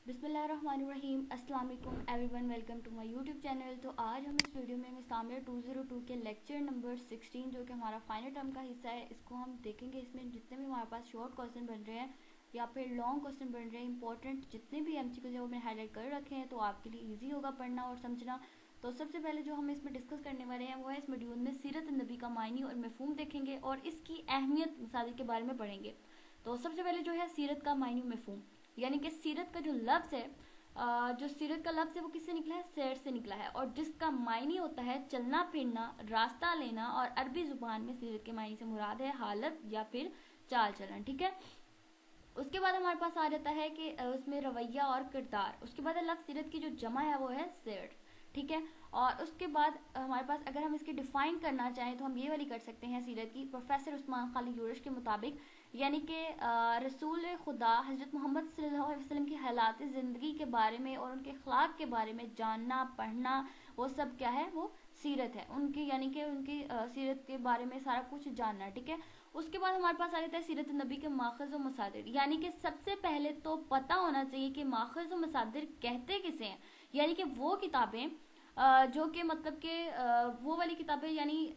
बिस्मिल्लाहिर्रहमानिर्रहीम। अस्सलाम वालेकुम everyone, welcome to my YouTube channel. तो आज हम इस वीडियो में मिसामिया 202 के लेक्चर नंबर 16 जो कि हमारा फाइनल टर्म का हिस्सा है, इसको हम देखेंगे। इसमें जितने भी हमारे पास शॉर्ट क्वेश्चन बन रहे हैं या फिर लॉन्ग क्वेश्चन बन रहे हैं, इंपॉर्टेंट जितने भी एमसीक्यूज हैं वो मैंने हाईलाइट कर रखे हैं, तो आपके लिए ईजी होगा पढ़ना और समझना। तो सबसे पहले जो हम इसमें डिस्कस करने वाले हैं वो है इस मॉड्यूल में सीरत नबी का मायने और मफहूम देखेंगे और इसकी अहमियत मसाइल के बारे में पढ़ेंगे। तो सबसे पहले जो है सीरत का मायने मफहूम, यानी कि सीरत का जो लफ्ज़ है, जो सीरत का लफ्ज़ है वो किससे निकला है? सैर से निकला है, और जिसका मायने होता है चलना फिरना, रास्ता लेना, और अरबी जुबान में सीरत के मायने से मुराद है हालत या फिर चाल चलन। ठीक है। उसके बाद हमारे पास आ जाता है कि उसमें रवैया और किरदार। उसके बाद लफ्ज़ सीरत की जो जमा है वो है सैर। ठीक है। और उसके बाद हमारे पास अगर हम इसकी डिफाइन करना चाहें तो हम ये वाली कर सकते हैं सीरत की, प्रोफेसर उस्मान खालिद यूरश के मुताबिक, यानी कि रसूल खुदा हज़रत मोहम्मद सल्लल्लाहु अलैहि वसल्लम की हालात ज़िंदगी के बारे में और उनके अखलाक के बारे में जानना पढ़ना, वो सब क्या है? वो सीरत है उनकी, यानी कि उनकी सीरत के बारे में सारा कुछ जानना। ठीक है। उसके बाद हमारे पास आ जाता है सीरत नबी के माखज़ व मसादिर, यानी कि सबसे पहले तो पता होना चाहिए कि माखज़ व मसादिर कहते किसे हैं, यानी कि वो किताबें जो कि मतलब कि वो वाली किताबें, यानी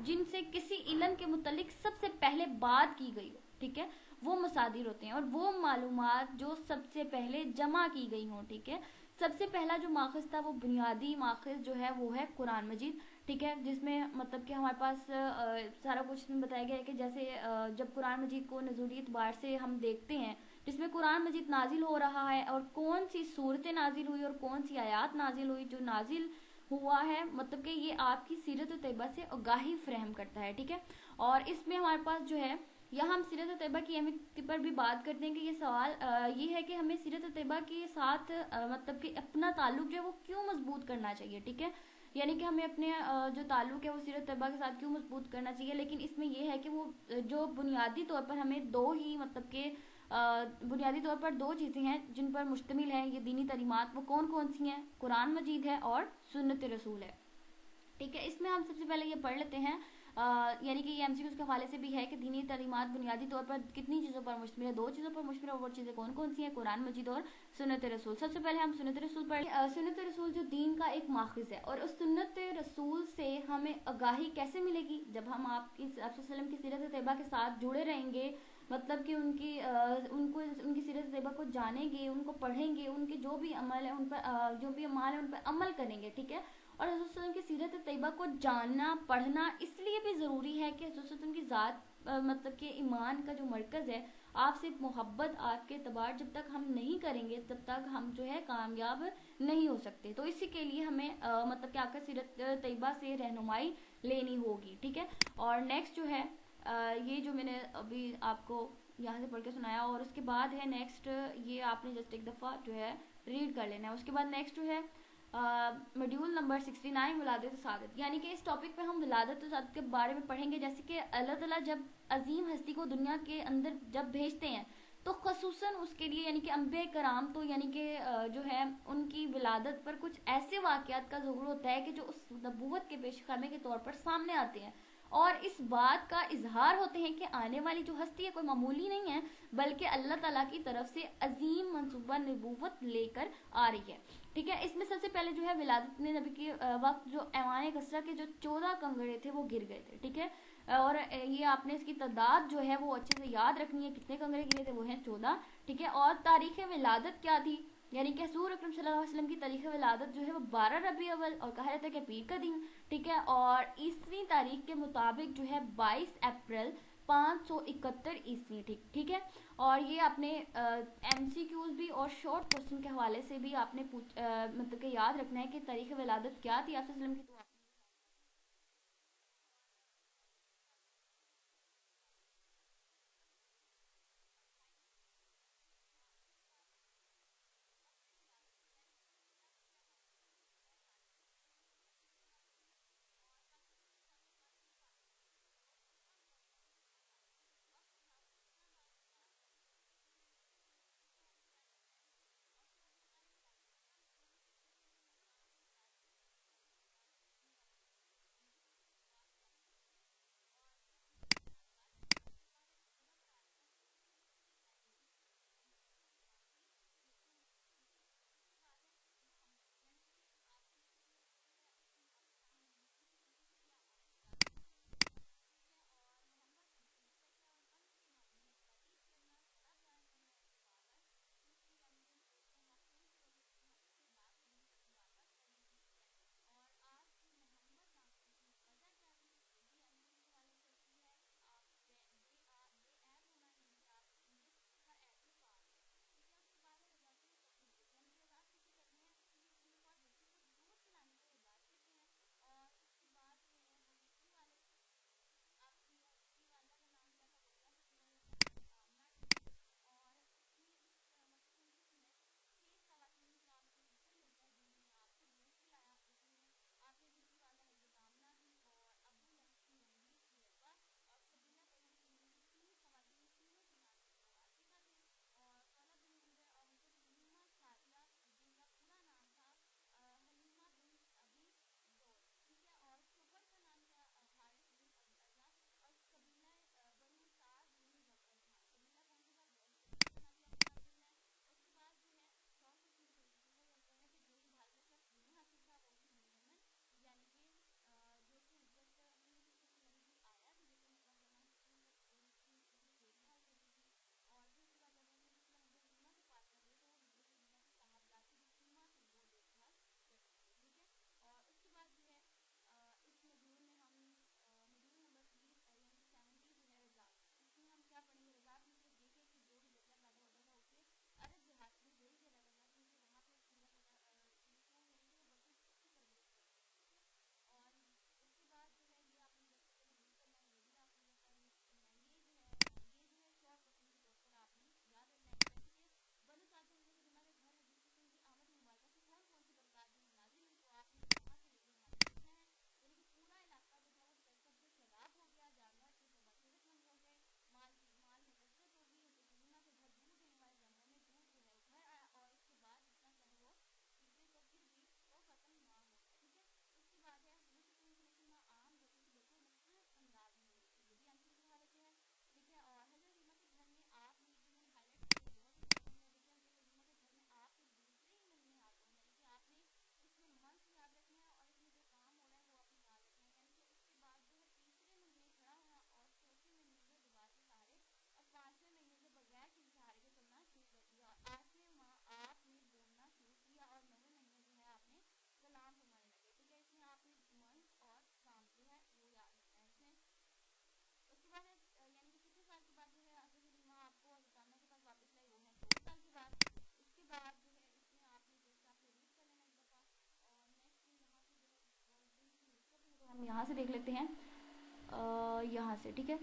जिनसे किसी इल्म के मुतल्लिक सबसे पहले बात की गई हो। ठीक है। वो मसादिर होते हैं, और वो मालूमात जो सबसे पहले जमा की गई हों। ठीक है। सबसे पहला जो माखज़ था वो बुनियादी माखज़ जो है वो है कुरान मजीद। ठीक है। जिसमें मतलब कि हमारे पास सारा कुछ इसमें बताया गया है कि जैसे जब कुरान मजीद को नज़ूरी एतबार से हम देखते हैं, जिसमें कुरान मजीद नाजिल हो रहा है और कौन सी सूरतें नाजिल हुई और कौन सी आयात नाजिल हुई, जो नाजिल हुआ है मतलब कि ये आपकी सीरत तैयबा से आगाही फ्राहम करता है। ठीक है। और इसमें हमारे पास जो है, यहाँ हम सीरत तैयबा की अहमियत पर भी बात करते हैं कि ये सवाल ये है कि हमें सीरत तैयबा के साथ मतलब कि अपना ताल्लुक जो है वो क्यों मजबूत करना चाहिए। ठीक है। यानी कि हमें अपने जो ताल्लुक है वो सीरत तैयबा के साथ क्यों मजबूत करना चाहिए। लेकिन इसमें यह है कि वो जो बुनियादी तौर पर हमें दो ही मतलब के बुनियादी तौर पर दो चीज़ें हैं जिन पर मुश्तमिल है ये दीनी तालीमात, वो कौन कौन सी हैं? कुरान मजीद है और सुन्नत रसूल है। ठीक है। इसमें हम सबसे पहले ये पढ़ लेते हैं, यानी कि ये एमसीक्यूज़ के हवाले से भी है कि दीनी तालीमात बुनियादी तौर पर कितनी चीज़ों पर मुश्तमिल है? दो चीज़ों पर मुश्तमिल है, और वो चीज़ें कौन कौन सी हैं? कुरान मजीद और सुन्नत रसूल। सबसे पहले हम सुन्नत रसूल पढ़। सुन्नत रसूल जो दीन का एक माखज़ है, और उस सुन्नत रसूल से हमें आगाही कैसे मिलेगी? जब हम आपकी वसल्लम की सीरत तैयबा के साथ जुड़े रहेंगे, मतलब कि उनको उनकी सीरत तैयबा को जानेंगे, उनको पढ़ेंगे, उनके जो भी अमल है उन पर जो भी अमाल है उन पर अमल करेंगे। ठीक है। और हज़रत सल्लल्लाहु अलैहि वसल्लम की सीरत तैयबा को जानना पढ़ना इसलिए भी ज़रूरी है कि हज़रत सल्लल्लाहु अलैहि वसल्लम की ज़ात मतलब कि ईमान का जो मरकज़ है, आपसे मोहब्बत आपके एतबार जब तक हम नहीं करेंगे तब तक हम जो है कामयाब नहीं हो सकते। तो इसी के लिए हमें मतलब कि आपका सीरत तैयबा से रहनुमाई लेनी होगी। ठीक है। और नेक्स्ट जो है ये जो मैंने अभी आपको यहाँ से पढ़ के सुनाया, और उसके बाद है नेक्स्ट, ये आपने जस्ट एक दफ़ा जो है रीड कर लेना है। उसके बाद नेक्स्ट जो है मॉड्यूल नंबर 69 विलादत सादत, यानी कि इस टॉपिक पे हम विलादत सादत के बारे में पढ़ेंगे। जैसे कि अल्लाह ताला जब अजीम हस्ती को दुनिया के अंदर जब भेजते हैं तो खसूसन उसके लिए, यानी कि अम्बिया कराम, तो यानी कि जो है उनकी विलादत पर कुछ ऐसे वाक़यात का ज़ुहूर होता है कि जो उस नबूवत के पेशखमे के तौर पर सामने आते हैं, और इस बात का इजहार होते हैं कि आने वाली जो हस्ती है कोई मामूली नहीं है, बल्कि अल्लाह ताला की तरफ से अजीम मनसूबा नबूवत लेकर आ रही है। ठीक है। इसमें सबसे पहले जो है विलादत ने नबी के वक्त जो ऐवान कसरा के जो 14 कंगड़े थे वो गिर गए थे। ठीक है। और ये आपने इसकी तादाद जो है वो अच्छे से याद रखनी है, कितने कंगड़े गिरे थे? वो हैं 14। ठीक है। और तारीख विलादत क्या थी? यानी कि हज़ूर अकरम सल्लल्लाहु अलैहि वसल्लम की तारीख विलादत जो है वो 12 रबी अव्वल, और कहा जाता है कि पीर का दिन। ठीक है। और ईसवी तारीख के मुताबिक जो है 22 अप्रैल 571 ईस्वी। ठीक है। और ये आपने एमसीक्यूज भी और शॉर्ट क्वेश्चन के हवाले से भी आपने मतलब कि याद रखना है कि तारीख विलादत क्या थी आप सल्लम की। यहाँ से देख लेते हैं, यहाँ से, ठीक है।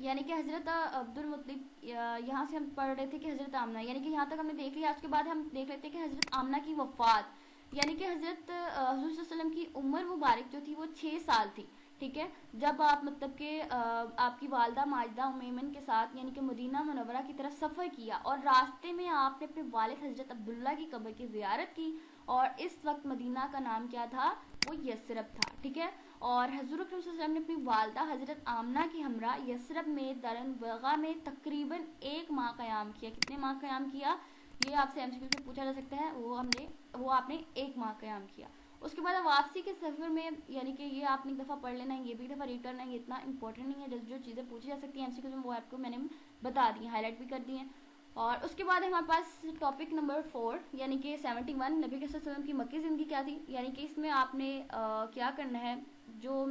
यानी कि हज़रत अब्दुल मुत्तलिब, यहाँ से हम पढ़ रहे थे कि हज़रत आमना, यानी कि यहाँ तक हमने देख लिया। उसके बाद हम देख लेते हैं कि हज़रत आमना की वफ़ात, यानी कि हज़रत हुज़ूर सल्लल्लाहु अलैहि वसल्लम की उम्र मुबारक जो थी वो 6 साल थी, ठीक है, जब आप मतलब कि आपकी वालदा माजिदा उम्मेमन के साथ यानी कि मदीना मुनव्वरा की तरफ सफ़र किया, और रास्ते में आपने अपने वालिद हज़रत अब्दुल्ला की कब्र की ज़ियारत की, और इस वक्त मदीना का नाम क्या था, वो यसरब था, ठीक है। और हज़रत अकरम सल्लल्लाहु अलैहि वसल्लम ने अपनी वालदा हज़रत आमना की हमरा यसरब में दरन बगा में तकरीबन 1 माह क़याम किया। कितने माह क़याम किया, ये आपसे एमसीक्यू से पूछा जा सकता है। वो आपने 1 माह क़याम किया। उसके बाद वापसी के सफ़र में, यानी कि ये आपने एक दफ़ा पढ़ लेना है, ये भी एक दफ़ा रीड करना है, ये इतना इंपॉर्टेंट नहीं है। जो चीज़ें पूछी जा सकती हैं एमसीक्यू में वो आपको मैंने बता दी, हाईलाइट भी कर दी हैं। और उसके बाद हमारे पास टॉपिक नंबर 4 यानी कि 71 नबी के वसल्लम की मक्की ज़िंदगी क्या थी। यानी कि इसमें आपने क्या करना है, जो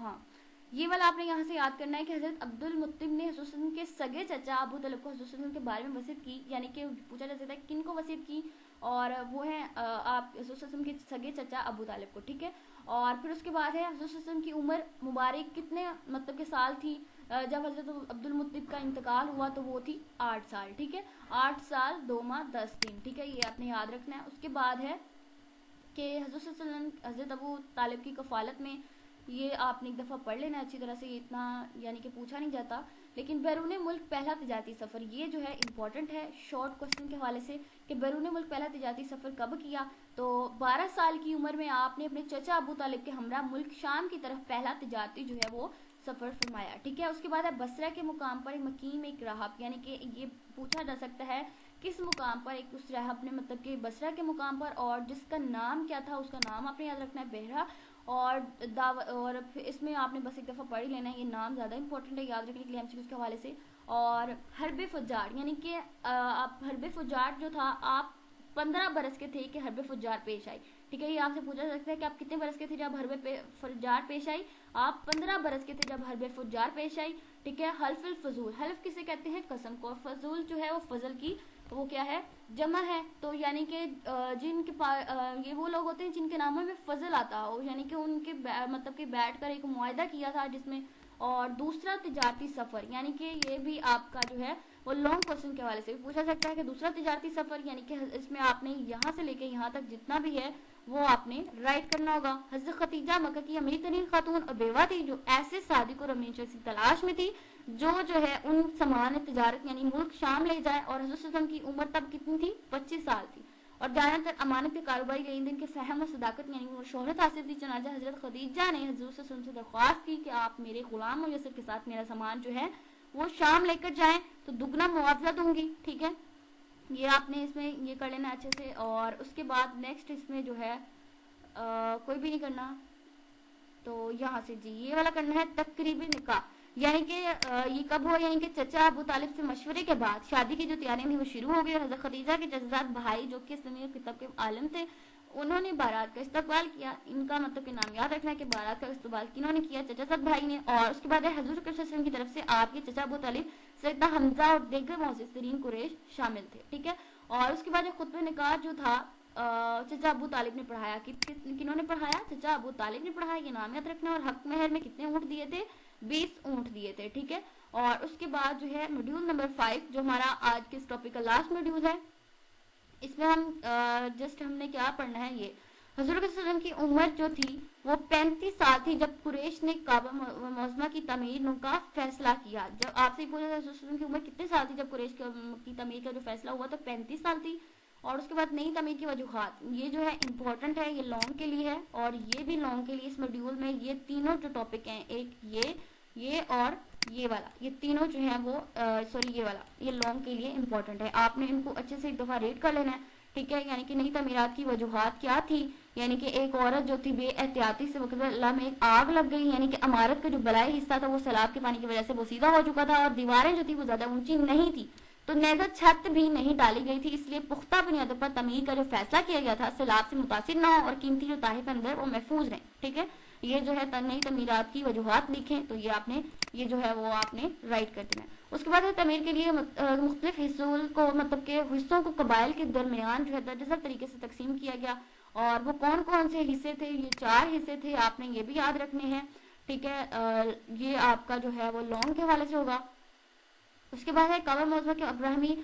हाँ, ये वाला आपने यहाँ से याद करना है कि हज़रत अब्दुल मुत्तलिब ने हुज़ूर सल्लल्लाहु अलैहि वसल्लम के सगे चचा अबू तलब को हुज़ूर सल्लल्लाहु अलैहि वसल्लम के बारे में वसीयत की। यानी कि पूछा जा सकता है किन को वसीयत की, और वो है आप हुज़ूर सल्लल्लाहु अलैहि वसल्लम के सगे चचा अबू तालिब को, ठीक है। और फिर उसके बाद है हुज़ूर सल्लल्लाहु अलैहि वसल्लम की उम्र मुबारक कितने मतलब के साल थी जब हज़रत अब्दुल मुत्तलिब का इंतकाल हुआ, तो वो थी 8 साल, ठीक है। 8 साल 2 माह 10 दिन, ठीक है, ये आपने याद रखना है। उसके बाद है कि हज़रत सल्लल्लाहु अलैहि वसल्लम हज़रत अबू तालिब की कफ़ालत में, ये आपने एक दफ़ा पढ़ लेना अच्छी तरह से, इतना यानी कि पूछा नहीं जाता। लेकिन बैरून मुल्क पहला तिजारती सफ़र, ये जो है इंपॉर्टेंट है शॉर्ट क्वेश्चन के हवाले से, कि बैरून मुल्क पहला तिजारती सफ़र कब किया। तो 12 साल की उम्र में आपने अपने चचा अबू तालिब के हमरा मुल्क शाम की तरफ पहला तिजारती जो है वो सफ़र फरमाया, ठीक है। उसके बाद है बसरा के मुकाम पर मकीम एक राहब, यानी कि ये पूछा जा सकता है किस मुकाम पर एक उस राहब ने मतलब कि बसरा के मुकाम पर, और जिसका नाम क्या था, उसका नाम आपने याद रखना है, बहरा। और फिर इसमें आपने बस एक दफ़ा पढ़ ही लेना है, ये नाम ज़्यादा इंपॉर्टेंट है याद रखने के लिए एमसीक्यूज़ के हवाले से। और हरब फुज्जार, यानी कि आप हरब फुज्जार जो था, आप 15 बरस के थे कि हरब फुज्जार पेश आई, ठीक है। ये आपसे पूछा जा सकता है कि आप कितने बरस के थे जब हरब फुज्जार पेश आई। आप 15 बरस के थे जब हरब फुज्जार पेश आई, ठीक है। हल्फुल फजूल, हल्फ किसे कहते हैं, कसम को, फजूल जो है वो फजल की वो क्या है, जमा है। तो यानी कि जिनके ये वो लोग होते हैं जिनके नामों में फजल आता हो, यानी कि उनके मतलब कि बैठ कर एक मुआहदा किया था जिसमें। और दूसरा तिजारती सफ़र, यानी कि ये भी आपका जो है वो लॉन्ग क्वेश्चन के हवाले से भी पूछा सकता है कि दूसरा तिजारती सफ़र, यानी कि इसमें आपने यहाँ से लेके यहाँ तक जितना भी है वो आपने राइट करना होगा। हज़रत खदीजा मक्का की अमीर तरीन खातून और बेवा थी जो ऐसे सादिक और अमीन शख्स की तलाश में थी जो है उन समान तिजारत यानी मुल्क शाम ले जाए। और हज़रत सल्लल्लाहु अलैहि वसल्लम की उम्र तब कितनी थी, 25 साल थी। और ज़्यादातर अमानत के कारोबारी लेन देन के फहम और सदाकत यानी शोहरत हासिल थी। चनाजा हज़रत खदीजा ने हज़रत सल्लल्लाहु अलैहि वसल्लम से दरख्वास्त की कि आप मेरे गुलाम और यसर के साथ मेरा सामान जो है वो शाम लेकर जाएं तो दुगना मुआवजा दूंगी, ठीक है। ये आपने इसमें ये कर लेना अच्छे से। और उसके बाद नेक्स्ट इसमें जो है कोई भी नहीं करना, तो यहाँ से जी ये वाला करना है तकरीबी निकाह, यानी कि ये कब हुआ, यानी कि चचा अबू तालिब से मशवरे के बाद शादी की जो तैयारियां थी वो शुरू हो गई। और हज़रत खदीजा के जज्जात भाई जो कि इस्लामी किताब के आलम थे, उन्होंने बारात का इस्तकबाल किया। इनका मतलब के नाम याद रखना है कि बारात का इस्तकबाल किन्होंने किया, चचा साद भाई ने। और उसके बाद हज़रत सल्लल्लाहु अलैहि वसल्लम की तरफ से आपके चचा अबू तालिब, सैयदना हमजा और दीगर मुअज़्ज़िज़ीन कुरैश शामिल थे, ठीक है। और उसके बाद खुतबे निकाह जो था चचा अबू तालिब ने पढ़ाया। किन्होंने पढ़ाया, चचा अबू तालिब ने पढ़ाया, ये नाम याद रखना। और हक महर में कितने ऊँट दिए थे, 20 ऊँट दिए थे, ठीक है। और उसके बाद जो है मॉड्यूल नंबर 5 जो हमारा आज के इस टॉपिक का लास्ट मॉड्यूल है, इसमें हम जस्ट हमने क्या पढ़ना है, ये हज़रत सल्लल्लाहु अलैहि वसल्लम की उम्र जो थी वो 35 साल थी जब कुरैश ने काबा मुअज़्ज़मा की तमीर का फैसला किया। जब आपसे पूछा जाए हज़रत सल्लल्लाहु अलैहि वसल्लम की उम्र कितने साल थी जब कुरैश की तमीर का जो फैसला हुआ, तो 35 साल थी। और उसके बाद नई तमीर की वजूहात, ये जो है इंपॉर्टेंट है, ये लॉन्ग के लिए है और ये भी लॉन्ग के लिए। इस मॉड्यूल में ये तीनों जो टॉपिक हैं, एक ये और ये वाला, ये तीनों जो है वो सॉरी ये वाला, ये लॉन्ग के लिए इंपॉर्टेंट है। आपने इनको अच्छे से एक दफ़ा रीड कर लेना है, ठीक है। यानी कि नई तमीरात की वजूहात क्या थी, यानी कि एक औरत जो थी बेएहतियाती से वक्त अल्लाह में एक आग लग गई, यानी कि इमारत का जो बलाई हिस्सा था वो सैलाब के पानी की वजह से वो सीधा हो चुका था और दीवारें जो थी वो ज्यादा ऊंची नहीं थी, तो नेज़ा छत भी नहीं डाली गई थी। इसलिए पुख्ता बुनियादों पर तमीर का जो फैसला किया गया था सैलाब से मुतासिर ना हो और कीमती जो ताहिफ अंदर वो महफूज रहे, ठीक है। یہ جو ہے نئی تعمیرات کی وجوہات لکھیں، تو یہ آپ نے یہ جو ہے وہ آپ نے رائٹ کر دینا ہے۔ اس کے بعد ہے تعمیر کے لیے مختلف حصوں کو مطلب کہ حصوں کو قبائل کے درمیان جو ہے درجہ طریقے سے تقسیم کیا گیا، اور وہ کون کون سے حصے تھے، یہ 4 حصے تھے، آپ نے یہ بھی یاد رکھنے ہیں، ٹھیک ہے۔ یہ آپ کا جو ہے وہ لونگ کے حوالے سے ہوگا۔ اس کے بعد ہے قابل موضوع کے ابراہیمی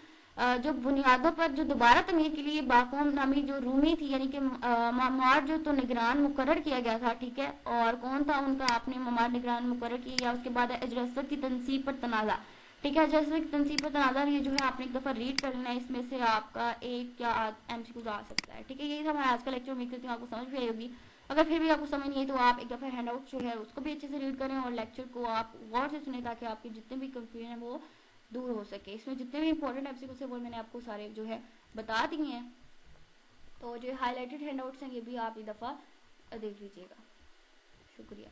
جو بنیادوں پر جو دوبارہ تعمیر کے لیے باقوم نامی جو رومی تھی، یعنی کہ معمار جو تو نگران مقرر کیا گیا تھا، ٹھیک ہے، اور کون تھا ان کا، آپ نے معمار نگران مقرر کیا گیا۔ اس کے بعد ہے اجرست کی تنصیب پر تنازع، ٹھیک ہے، اجرست کی تنصیب پر تنازع یہ جو ہے آپ نے ایک دفعہ ریڈ کر لینا ہے، اس میں سے آپ کا ایک یا ایم سی کیوز آ سکتا ہے، ٹھیک ہے۔ یہی تھا ہمارا آج کا لیکچر، امید کرتی ہوں آپ کو سمجھ بھی آئی ہوگی۔ اگر پھر بھی آپ کو سمجھ نہیں ہے تو آپ ایک دفعہ ہینڈ آؤٹ جو ہے اس کو بھی اچھے سے ریڈ کریں، اور لیکچر کو آپ غور سے سنیں تاکہ آپ کے جتنے بھی کنفیوژن ہیں وہ دور ہو سکے۔ اس میں جتنے بھی امپورٹنٹ ایپسیکوز ہیں وہ میں نے آپ کو سارے جو ہے بتا دیے ہیں، تو جو ہائی لائٹڈ ہینڈ آؤٹس ہیں یہ بھی آپ ایک دفعہ دیکھ لیجیے گا۔ شکریہ۔